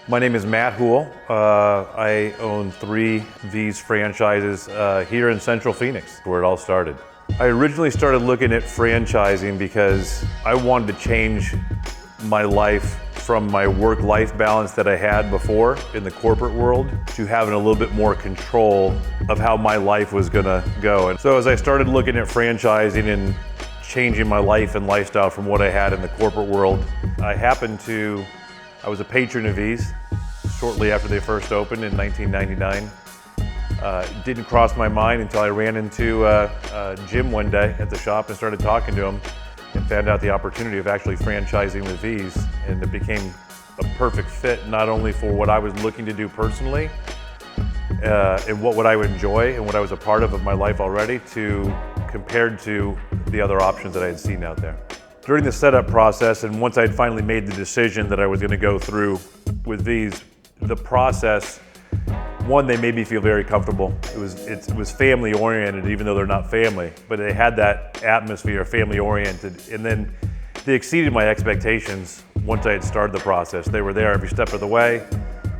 My name is Matt Houle. I own 3 V's franchises here in Central Phoenix, where it all started. I originally started looking at franchising because I wanted to change my life from my work-life balance that I had before in the corporate world to having a little bit more control of how my life was gonna go. And so as I started looking at franchising and changing my life and lifestyle from what I had in the corporate world, I was a patron of V's shortly after they first opened in 1999. It didn't cross my mind until I ran into Jim one day at the shop and started talking to him and found out the opportunity of actually franchising with V's, and it became a perfect fit not only for what I was looking to do personally and what I would enjoy and what I was a part of my life already compared to the other options that I had seen out there. During the setup process, and once I had finally made the decision that I was going to go through with V's, the process, one, they made me feel very comfortable. It was family oriented, even though they're not family, but they had that atmosphere, family oriented, and then they exceeded my expectations once I had started the process. They were there every step of the way.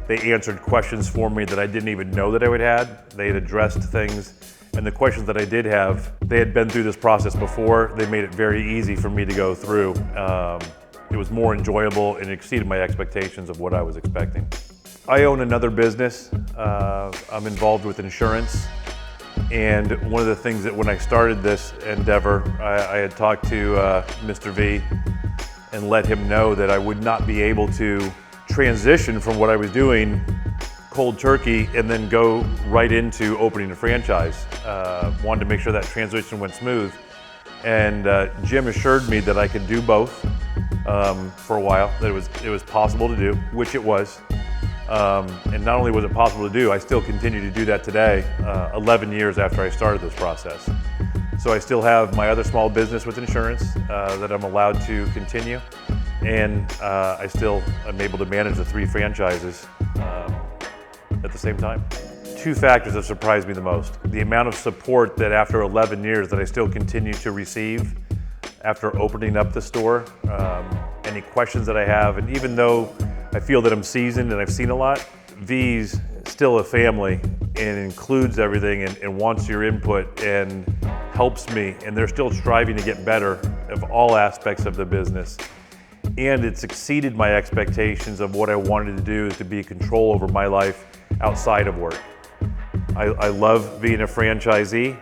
They answered questions for me that I didn't even know that I would have. They had addressed things. And the questions that I did have, they had been through this process before. They made it very easy for me to go through. It was more enjoyable and exceeded my expectations of what I was expecting. I own another business. I'm involved with insurance. And one of the things that when I started this endeavor, I had talked to Mr. V and let him know that I would not be able to transition from what I was doing cold turkey and then go right into opening a franchise. Wanted to make sure that transition went smooth. And Jim assured me that I could do both for a while, that it was possible to do, which it was. And not only was it possible to do, I still continue to do that today, 11 years after I started this process. So I still have my other small business with insurance that I'm allowed to continue. And I still am able to manage the 3 franchises at the same time. 2 factors have surprised me the most. The amount of support that after 11 years that I still continue to receive after opening up the store, any questions that I have, and even though I feel that I'm seasoned and I've seen a lot, V's still a family and includes everything and wants your input and helps me, and they're still striving to get better of all aspects of the business. And it's exceeded my expectations of what I wanted to do, to be in control over my life outside of work. I love being a franchisee.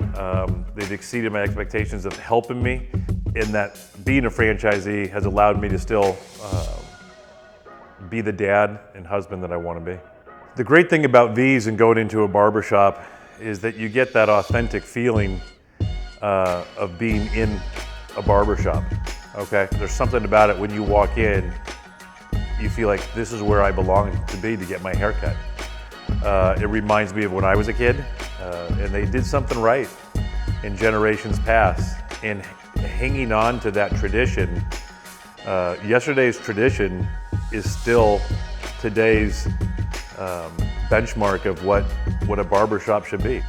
They've exceeded my expectations of helping me, in that being a franchisee has allowed me to still be the dad and husband that I want to be. The great thing about V's and going into a barbershop is that you get that authentic feeling of being in a barbershop. Okay, there's something about it when you walk in, you feel like this is where I belong to be to get my hair cut. It reminds me of when I was a kid, and they did something right in generations past. And hanging on to that tradition, yesterday's tradition is still today's benchmark of what a barbershop should be.